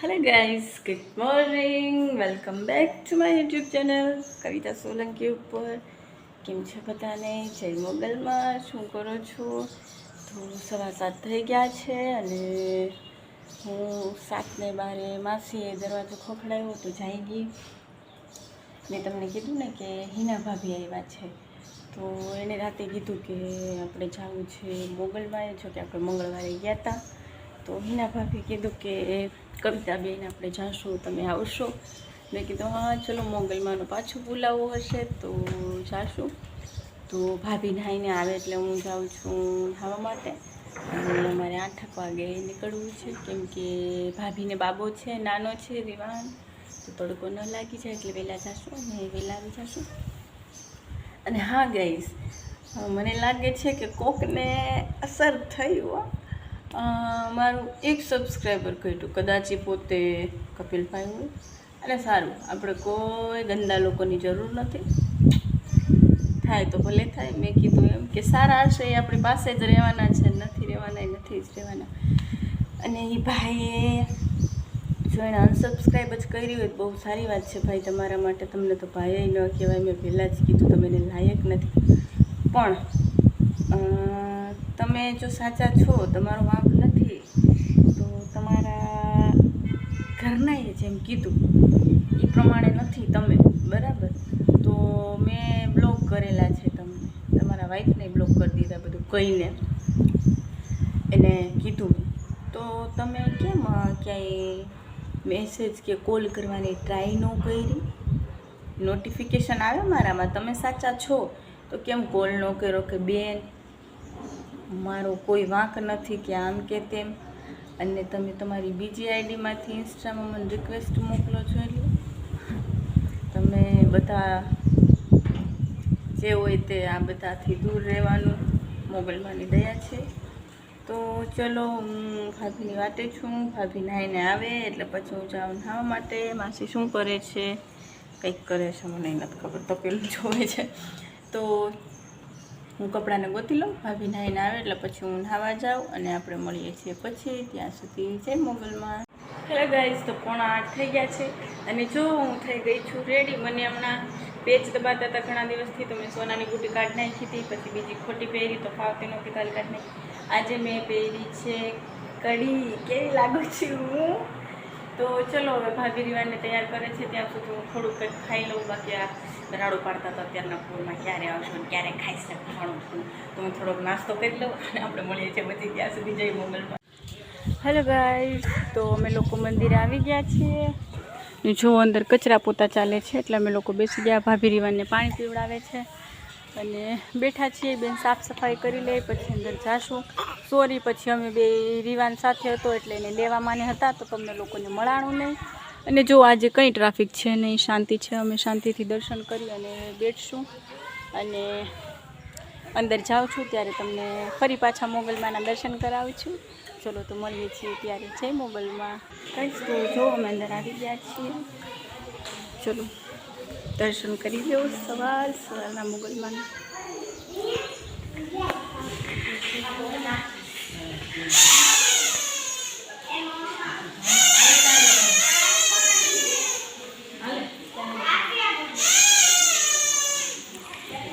Hello guys, good morning. Welcome back to my YouTube channel Kavita Solanki ઉપર કેમ છે બધાને? જય મોગલમાં શું કરો છો? તો 7:15 થઈ ગયા છે અને હું 7:12 માસીએ દરવાજો ખખડાવ્યો તો જઈ ગઈ. મેં તમને કીધું ને કે હિના ભાભી આવ્યા છે, તો એણે રાતે કીધું કે આપણે જવું છે મોગલમાં. જો કે આપણે મંગળવારે ગયા હતા, તો હિના ભાભી કીધું કે કવિતા બેન આપણે જાશું, તમે આવશો? મેં કીધું હા ચલો, મોગલમાંનો પાછું બોલાવો હશે તો જાશું. તો ભાભી નાહીને આવે એટલે હું જાઉં છું નાહવા માટે, અને અમારે 8 વાગે નીકળવું છે, કેમ કે ભાભીને બાબો છે, નાનો છે રીવાન, તો તડકો ન લાગી જાય એટલે વહેલા જાશું અને વહેલા આવી જાશું. અને હા ગાઈસ, મને લાગે છે કે કોકને અસર થઈ હો. મારું એક સબસ્ક્રાઈબર કર્યું, કદાચ એ પોતે કપિલભાઈ હોય. અને સારું, આપણે કોઈ ગંદા લોકોની જરૂર નથી, થાય તો ભલે થાય. મેં કીધું એમ કે સારા હશે એ આપણી પાસે જ રહેવાના છે, નથી રહેવાના એ નથી જ રહેવાના. અને એ ભાઈએ જો એને અનસબસ્ક્રાઈબ જ કરી હોય બહુ સારી વાત છે ભાઈ તમારા માટે. તમને તો ભાઈ ન કહેવાય, મેં પહેલાં જ કીધું, તમે એને લાયક નથી. પણ તમે જો સાચા છો, તમારો વાંક નથી, તો તમારા ઘરનાએ જેમ કીધું એ પ્રમાણે નથી તમે, બરાબર? તો મેં બ્લોક કરેલા છે તમને, તમારા વાઈફને બ્લોક કરી દીધા બધું કહીને, એને કીધું. તો તમે કેમ ક્યાંય મેસેજ કે કોલ કરવાની ટ્રાય ન કરી? નોટિફિકેશન આવે મારામાં, તમે સાચા છો તો કેમ કોલ ન કર્યો કે બેન મારો કોઈ વાંક નથી કે આમ કે તેમ? અને તમે તમારી બીજી આઈડીમાંથી ઇન્સ્ટામાં મને રિક્વેસ્ટ મોકલો છો, એટલે તમે બધા જે હોય તે આ બધાથી દૂર રહેવાનું, મોગલમાંની દયા છે. તો ચલો, હું ભાભીની વાટે છું, ભાભી નાહીને આવે એટલે પછી હું જાઉં નાહવા માટે. માસી શું કરે છે? કંઈક કરે છે, મને નથી ખબર, તો પેલું જોવે છે. તો હું કપડાને ગોતી લઉં, ભાભી નાહીને આવે એટલે પછી હું નાહવા જાઉં અને આપણે મળીએ છીએ પછી. ત્યાં સુધી જય મોગલમાં. હેલો ગાઈઝ, તો 7:45 થઈ ગયા છે અને જો હું થઈ ગઈ છું રેડી. મને હમણાં પેચ દબાતા હતા ઘણા દિવસથી, તો મેં સોનાની બુટી કાઢી નાખી હતી, પછી બીજી ખોટી પહેરી તો ફાવતી નહોતી, કાલે કાઢી નાખી. આજે મેં પહેરી છે કડી. કેવી લાગુ છું હું? તો ચલો, હવે ભાભી રીવાનને તૈયાર કરે છે, ત્યાં સુધી હું થોડુંક કંઈક ખાઈ લઉં. બાકી આ રાડો પાડતા હતા અત્યારના ફૂલમાં, ક્યારે આવશો ને ક્યારે ખાઈ શકવાનું છું, તો હું થોડોક નાસ્તો કરી લઉં અને આપણે મળીએ છીએ પછી. ત્યાં સુધી જઈ મોગલમાં. હેલો ગાઈઝ, તો અમે લોકો મંદિરે આવી ગયા છીએ. જો અંદર કચરા પોતા ચાલે છે એટલે અમે લોકો બેસી ગયા. ભાભી રીવાનને પાણી પીવડાવે છે અને બેઠા છીએ. બેન સાફ સફાઈ કરી લે પછી અંદર જાશું. સોરી, પછી અમે બે રીવાન સાથે હતો એટલે એને લેવા માને હતા, તો તમને લોકોને મળાણું નહીં. અને જો આજે કંઈ ટ્રાફિક છે નહીં, શાંતિ છે. અમે શાંતિથી દર્શન કરી અને બેઠશું. અને અંદર જાઉં છું ત્યારે તમને ફરી પાછા મોગલમાંના દર્શન કરાવું છું. ચલો, તો મળીએ છીએ ત્યારે જય મોગલમાં. કંઈ તો જો અમે અંદર આવી ગયા છીએ. ચલો, દર્શન કરી લો સવારના મોગલમાં.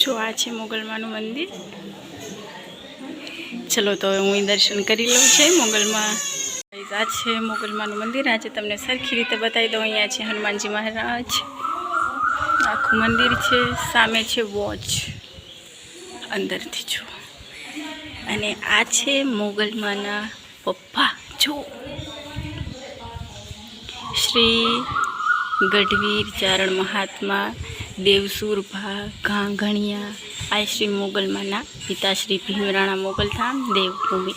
જો આ છે મોગલમાંનું મંદિર. ચલો, તો હું દર્શન કરી લઉં છે મોગલમાં. આ છે મોગલમાંનું મંદિર. આજે તમને સરખી રીતે બતાવી દઉં. અહીંયા છે હનુમાનજી મહારાજ, આખું મંદિર છે. સામે છે વોચ, અંદરથી જો. અને આ છે મોગલમાંના પપ્પા, જો શ્રી ગઢવીર ચારણ મહાત્મા દેવસુરભા ઘાંઘણિયા. આ શ્રી મોગલમાંના પિતાશ્રી ભીમરાણા મોગલધામ દેવભૂમિ.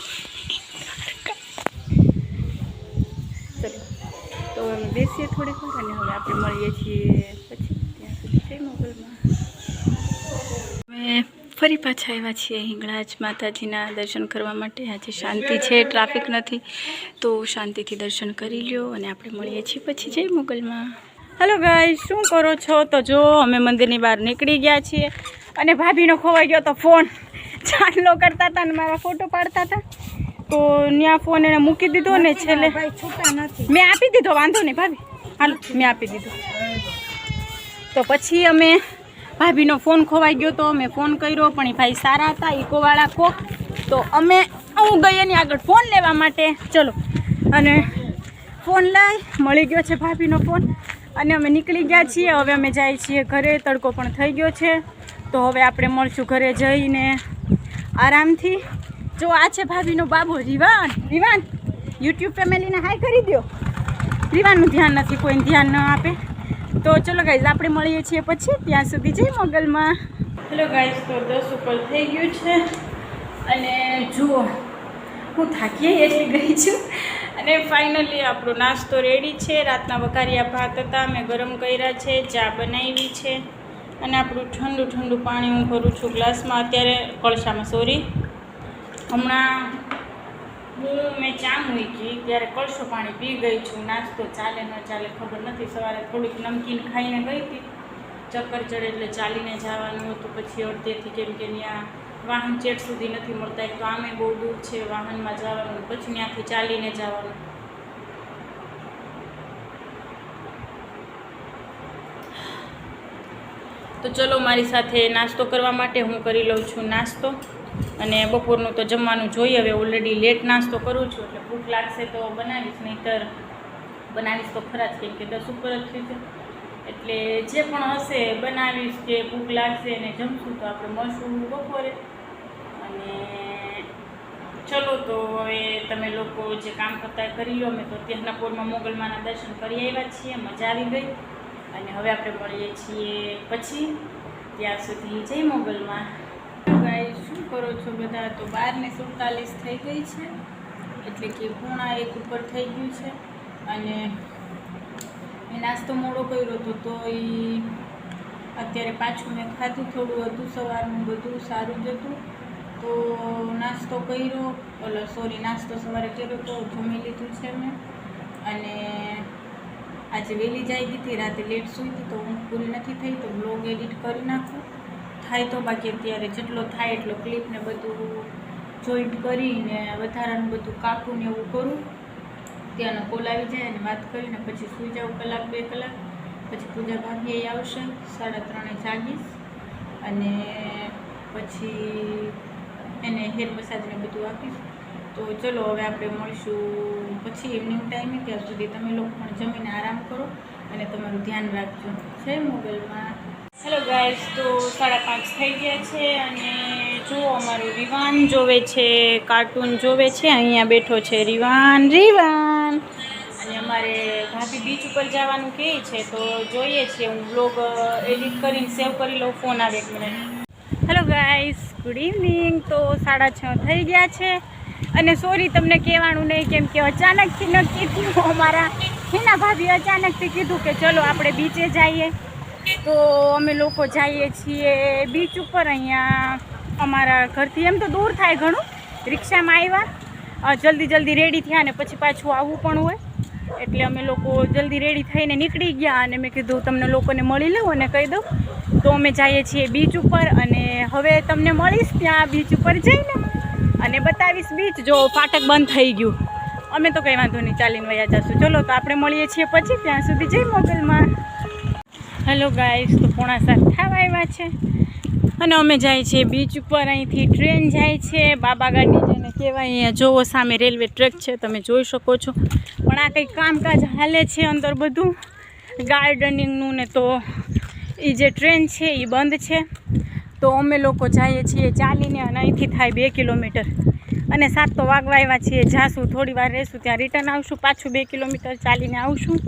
તો અમે બેસીએ થોડીક વાર અને હવે આપણે મળીએ છીએ પછી. ત્યાં સુધી જય મોગલમાં. અમે ફરી પાછા આવ્યા છીએ હિંગળાજ માતાજીના દર્શન કરવા માટે. આજે શાંતિ છે, ટ્રાફિક નથી, તો શાંતિથી દર્શન કરી લ્યો અને આપણે મળીએ છીએ પછી જય મોગલમાં. હેલો ગાઈસ, શું કરો છો? તો જો અમે મંદિરની બહાર નીકળી ગયા છીએ અને ભાભીનો ખોવાઈ ગયો તો ફોન ચાલો કરતા હતા અને મારા ફોટો પાડતા હતા. તો ત્યાં ફોન એને મૂકી દીધો ને છેલ્લે મેં આપી દીધો, વાંધો નહીં ભાભી, હાલો મેં આપી દીધો. તો પછી અમે ભાભીનો ફોન ખોવાઈ ગયો તો મેં ફોન કર્યો, પણ એ ભાઈ સારા હતા ઇકોવાળા કોક. તો હું ગઈ એની આગળ ફોન લેવા માટે. ચલો, અને ફોન લઈ મળી ગયો છે ભાભીનો ફોન, અને અમે નીકળી ગયા છીએ. હવે અમે જઈએ છીએ ઘરે, તડકો પણ થઈ ગયો છે. તો હવે આપણે મળશું ઘરે જઈને આરામથી. જો આ છે ભાભીનો બાબો રીવાન. રીવાન યુટ્યુબ ફેમિલીને હાય કરી દો. રીવાનનું ધ્યાન નથી, કોઈને ધ્યાન ન આપે. તો ચલો ગાઈઝ, આપણે મળીએ છીએ પછી. ત્યાં સુધી જય મોગલમાં. હેલો ગાઈઝ, તો 10 ઉપર થઈ ગયું છે, અને જુઓ હું થાકી એટલી ગઈ છું. અને ફાઇનલી આપણો નાસ્તો રેડી છે. રાતના વઘારિયા ભાત હતા, મેં ગરમ કર્યા છે, ચા બનાવી છે, અને આપણું ઠંડુ ઠંડુ પાણી હું કરું છું ગ્લાસમાં અત્યારે, કળશામાં સોરી. હમણાં મેં ચા મૂકી ત્યારે કળશો પાણી પી ગઈ છું. નાસ્તો ચાલે ન ચાલે ખબર નથી. સવારે થોડીક નમકીન ખાઈને ગઈ હતી, ચક્કર ચડે એટલે ચાલીને જવાનું હતું. પછી અડધેથી કેમ કે ત્યાં વાહન ચેટ સુધી નથી મળતા, એક તો આમે બહુ દૂર છે વાહનમાં જવાનું, પછી ત્યાંથી ચાલીને જવાનું. તો ચલો મારી સાથે નાસ્તો કરવા માટે હું કરી લઉં છું નાસ્તો. અને બપોરનું તો જમવાનું જોઈએ, હવે ઓલરેડી લેટ નાસ્તો કરું છું એટલે ભૂખ લાગશે તો બનાવીશ, નહીંતર બનાવીશ તો ખરા જ, કેમ કે 10 ઉપર જ થઈ છે. એટલે જે પણ હશે બનાવીશ, કે ભૂખ લાગશે અને જમશું તો આપણે મળશું બપોરે. અને ચલો તો હવે તમે લોકો જે કામ કરતા કરી લો. મેં તો ત્યાંના પોરમાં મોગલમાના દર્શન કરી આવ્યા છીએ, મજા આવી ગઈ. અને હવે આપણે મળીએ છીએ પછી. ત્યાં સુધી જય મોગલમાં. ગાઈસ, શું કરો છો બધા? તો 12:47 થઈ ગઈ છે, એટલે કે 1:45 ઉપર થઈ ગયું છે. અને મેં નાસ્તો મોડો કર્યો હતો, તો એ અત્યારે પાછું મેં ખાધું, થોડું હતું સવારનું, બધું સારું જ હતું. તો નાસ્તો કર્યો, નાસ્તો સવારે કર્યો તો જમી લીધું છે મેં. અને આજે વહેલી જાય ગઈ હતી, રાતે લેટ સૂઈ હતી, તો ઊંઘ પૂરી નથી થઈ, તો બ્લોગ એડિટ કરી નાખું થાય તો. બાકી અત્યારે જેટલો થાય એટલો ક્લિપને બધું જોઈન્ટ કરીને વધારાનું બધું કાપું ને એવું કરું. ત્યાંનો કોલ આવી જાય અને વાત કરીને પછી સૂઈ જાઉં 1-2 કલાક. પછી પૂજા ભાભી આવશે, 3:30 જાગીશ, અને પછી એને હેર મસાજને બધું આપીશ. તો ચલો હવે આપણે મળીશું પછી ઇવનિંગ ટાઈમે. ત્યાં સુધી તમે લોકો પણ જમીને આરામ કરો અને તમારું ધ્યાન રાખજો. જય મોગલમાં. હેલો ગાઈઝ, તો 5:30 થઈ ગયા છે, અને જો અમારું રીવાન જોવે છે, કાર્ટૂન જોવે છે. અહીંયા બેઠો છે રીવાન. અને અમારે ભાભી બીચ ઉપર જવાનું કહે છે, તો જોઈએ છીએ. હું બ્લોગ એડિટ કરીને સેવ કરી લઉં. ફોન આવે 1 minute. Hello guys, good evening. તો 6:30 થઈ ગયા છે, અને સોરી તમને કહેવાનું નહીં, કેમ કે અચાનકથી નક્કી થયું. અમારા હિના ભાભી અચાનકથી કીધું કે ચલો આપણે બીચે જઈએ. તો અમે લોકો જઈએ છીએ બીચ ઉપર. અહીંયા અમારા ઘરથી એમ તો દૂર થાય ઘણું. રિક્ષામાં આવ્યા, જલ્દી રેડી થયા, અને પછી પાછું આવવું પણ હોય, એટલે અમે લોકો જલ્દી રેડી થઈને નીકળી ગયા. અને મેં કીધું તમને લોકોને મળી લઉં અને કહી દઉં. તો અમે જઈએ છીએ બીચ ઉપર, અને હવે તમને મળીશ ત્યાં બીચ ઉપર જઈને, અને બતાવીશ બીચ. જો ફાટક બંધ થઈ ગયું, અમે તો કંઈ વાંધો નહીં, ચાલીને વયા જશું. ચલો તો આપણે મળીએ છીએ પછી. ત્યાં સુધી જય મોગલમાં. હેલો ગાઈસ, તો 6:45 થવા આવ્યા છે, અને અમે જાય છીએ બીચ ઉપર. અહીંથી ટ્રેન જાય છે, બાબા ગાડી જેને કહેવાય. અહીંયા જોવો સામે રેલવે ટ્રેક છે, તમે જોઈ શકો છો. પણ આ કંઈક કામકાજ હાલે છે અંદર બધું ગાર્ડનિંગનું ને, તો એ જે ટ્રેન છે એ બંધ છે. તો અમે લોકો જઈએ છીએ ચાલીને, અને અહીંથી થાય 2 કિલોમીટર. અને 7 તો વાગવા આવ્યા છીએ. જાશું, થોડી વાર રહેશું, ત્યાં રિટર્ન આવશું, પાછું 2 કિલોમીટર ચાલીને આવશું,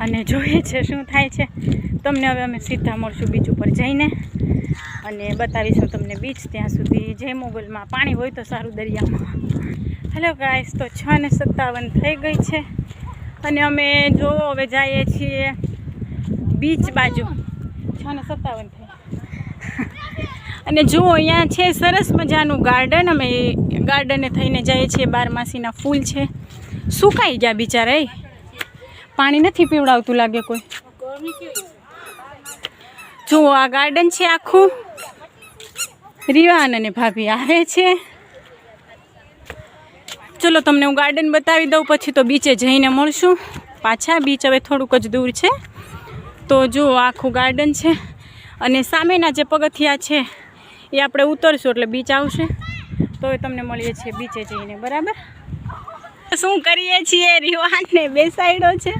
અને જોઈએ છે શું થાય છે. તમને હવે અમે સીધા મળશું બીચ ઉપર જઈને, અને બતાવીશું તમને બીચ. ત્યાં સુધી જય મોગલમાં. પાણી હોય તો સારું દરિયામાં. હેલો ગાઈસ, તો 6:57 થઈ ગઈ છે, અને અમે જો હવે જઈએ છીએ બીચ બાજુ. 6:57 થઈ. અને જુઓ અહીંયા છે સરસ મજાનું ગાર્ડન. અમે ગાર્ડને થઈને જઈએ છીએ. 12માસીના ફૂલ છે, સુકાઈ ગયા બિચારા. પાણી નથી પીવડાવતું લાગે કોઈ. જુઓ આ ગાર્ડન છે આખું. રીવાન અને ભાભી આવે છે. ચલો તમને હું ગાર્ડન બતાવી દઉં, પછી તો બીચે જઈને મળશું પાછા. બીચ હવે થોડુંક જ દૂર છે. તો જો આખું ગાર્ડન છે અને સામેના જે પગથિયા છે એ આપણે ઉતરશું એટલે બીચ આવશે. તો હવે તમને મળીએ છીએ બીચે જઈને. બરાબર, શું કરીએ છીએ, રીવાને બેસાડ્યો છે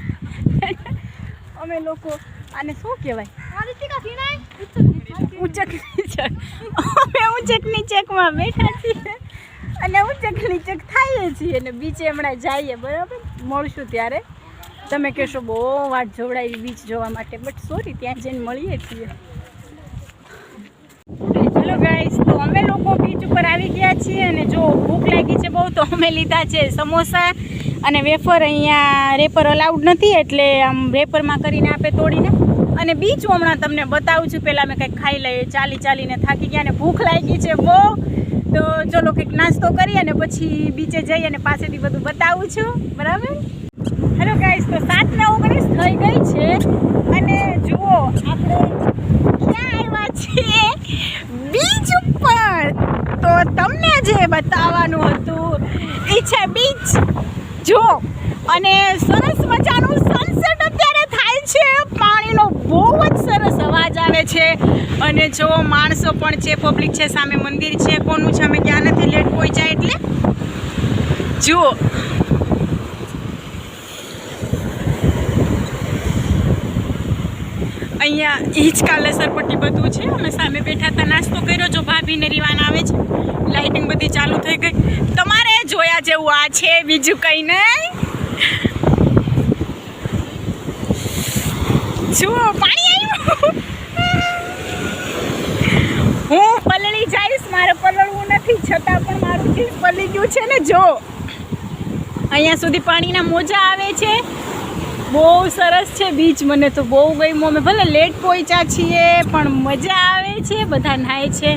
અમે લોકો. આને શું કહેવાય? ઉચક નીચક. અમે ઉચક નીચકમાં બેઠા છીએ અને ઉચક નીચક થઈએ છીએ અને બીચે હમણાં જઈએ. બરાબર, મળશું ત્યારે. તમે કહેશો બહુ વાટ જોવડાવી બીચ જોવા માટે, બટ સોરી, ત્યાં જઈને મળીએ છીએ. હેલો ગાઈસ, તો અમે લોકો બીચ ઉપર આવી ગયા છીએ અને જો ભૂખ લાગી છે બહુ, તો અમે લીધા છે સમોસા અને વેફર. અહીંયા રેપર અલાઉડ નથી એટલે આમ રેપરમાં કરીને આપે તોડીને. અને બીચ હમણાં તમને બતાવું છું. પહેલાં અમે કંઈક ખાઈ લઈએ, ચાલીને થાકી ગયા અને ભૂખ લાગી છે બહુ. તો ચલો કંઈક નાસ્તો કરી અને પછી બીચે જઈ અને પાસેથી બધું બતાવું છું. બરાબર. હેલો ગાઈસ, તો 7:19 થઈ ગઈ છે અને જુઓ આપણે ક્યાં આવ્યા છીએ, બીચ ઉપર. તો તમને જે બતાવવાનું હતું એ છે બીચ. જો અને સરસ મજાનું સનસેટ અત્યારે થાય છે. પાણીનો બહુ જ સરસ અવાજ આવે છે અને જો માણસો પણ છે, પબ્લિક છે, સામે મંદિર છે. કોનું છે અમે ક્યાં નથી, લેટ પહોંચ્યા એટલે. જુઓ અહીંયા હિંચકા લસરપટ્ટી બધું છે. અમે સામે બેઠા હતા, નાસ્તો કર્યો. જો ભાભીને રીવાન આવે છે, લાઇટિંગ બધી ચાલુ થઈ ગઈ. તમારે જોયા જેવું આ છે, બીજું કંઈ નહીં. જુઓ પાણી આવ્યું. હું પલળી જઈશ, મારે પલળવું નથી, છતાં પણ મારું જીવ પલળી ગયું છે ને. જો અહીંયા સુધી પાણીના મોજા આવે છે. બહુ સરસ છે બીચ. મને તો બહુ ગમ્યું. અમે ભલે લેટ પહોંચ્યા છીએ પણ મજા આવે છે. બધા નહાય છે.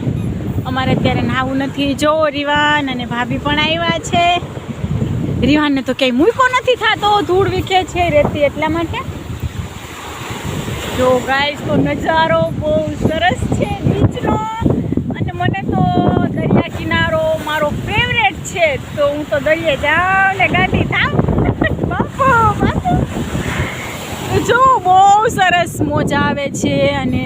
અમારે અત્યારે નહાવું નથી. જો રીવાન અને ભાભી પણ આવ્યા છે. રીવાનને તો કંઈ મૂકો નથી થતો, ધૂળ વીખે છે રેતી, એટલા માટે. જો ગાઈસ, તો નજારો બહુ સરસ છે બીચનો અને મને તો દરિયા કિનારો મારો ફેવરેટ છે. તો હું તો દરિયે જાઉં ને ગાડી થામ બાપુ. જો બહુ સરસ મોજા આવે છે અને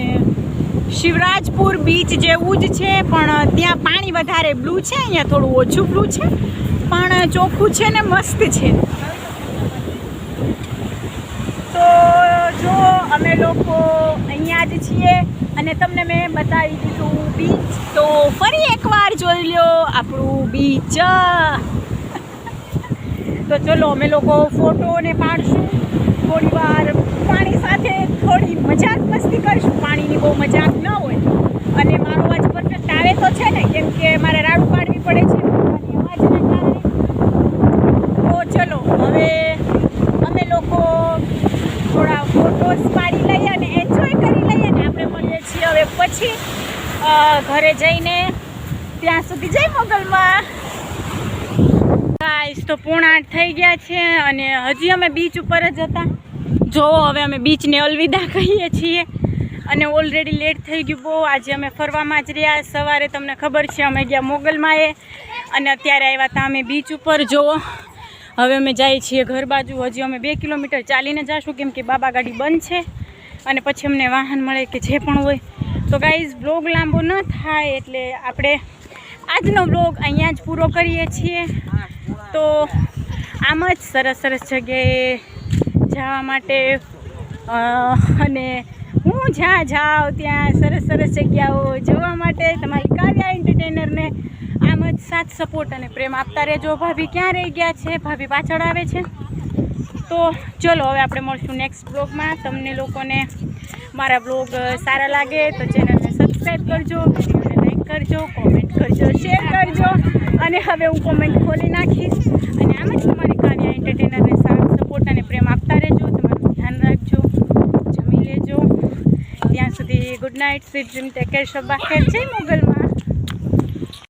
શિવરાજપુર બીચ જેવું જ છે પણ ત્યાં પાણી વધારે બ્લુ છે. અહીંયા થોડું ઓછું બ્લુ છે પણ ચોખ્ખું છે ને મસ્ત છે. તો જો અમે લોકો અહીંયા જ છીએ અને તમને મેં બતાવી દીધું બીચ. તો ફરી એકવાર જોઈ લો આપણું બીચ. તો ચલો અમે લોકો ફોટોને પાડશું થોડી વાર, પાણી સાથે થોડી મજાક મસ્તી કરીશું. પાણીની બહુ મજાક ન હોય અને મારો અવાજ પરફેક્ટ આવે તો છે ને, કેમ કે મારે રાડું પાડવી પડે છે અવાજના કારણે. તો ચલો હવે અમે લોકો થોડા ફોટોસ પાડી લઈએ અને એન્જોય કરી લઈએ ને આપણે મળીએ છીએ હવે પછી ઘરે જઈને. ત્યાં સુધી જય મોગલમાં. ગાઈસ, તો 7:45 થઈ ગયા છે અને હજી અમે બીચ ઉપર જ હતા. જો હવે અમે બીચને અલવિદા કહીએ છીએ અને ઓલરેડી લેટ થઈ ગયું બહુ. આજે અમે ફરવામાં જ રહ્યા. સવારે તમને ખબર છે અમે ગયા મોગલમાં અને અત્યારે આવ્યા હતા અમે બીચ ઉપર. જુઓ હવે અમે જઈએ છીએ ઘર બાજુ. હજી અમે 2 કિલોમીટર ચાલીને જઈશું કેમ કે બાબા ગાડી બંધ છે અને પછી અમને વાહન મળે કે જે પણ હોય. તો ગાઈઝ, બ્લોગ લાંબો ન થાય એટલે આપણે આજનો બ્લોગ અહીંયા જ પૂરો કરીએ છીએ. તો આમ જ સરસ સરસ જગ્યાએ જવા માટે અને હું જ્યાં જાઉં ત્યાં સરસ સરસ જગ્યાઓ જોવા માટે તમારી કાવ્યા એન્ટરટેનરને આમ જ સાથ સપોર્ટ અને પ્રેમ આપતા રહેજો. ભાભી ક્યાં રહી ગયા છે? ભાભી પાછળ આવે છે. તો ચલો હવે આપણે મળશું નેક્સ્ટ બ્લોગમાં. તમને લોકોને મારા બ્લોગ સારા લાગે તો ચેનલને સબસ્ક્રાઈબ કરજો, વિડીયોને લાઈક કરજો, કોમેન્ટ કરજો, શેર કરજો અને હવે હું કોમેન્ટ ખોલી નાખીશ. અને આમ જ તમારી કાવ્યા એન્ટરટેનરને સાથ સપોર્ટ અને પ્રેમ આપતા રહેજો. તમારું ધ્યાન રાખજો, જમી લેજો. ત્યાં સુધી good night, sweet dream, take care, શબ્બા ખેર, જય મોગલમાં.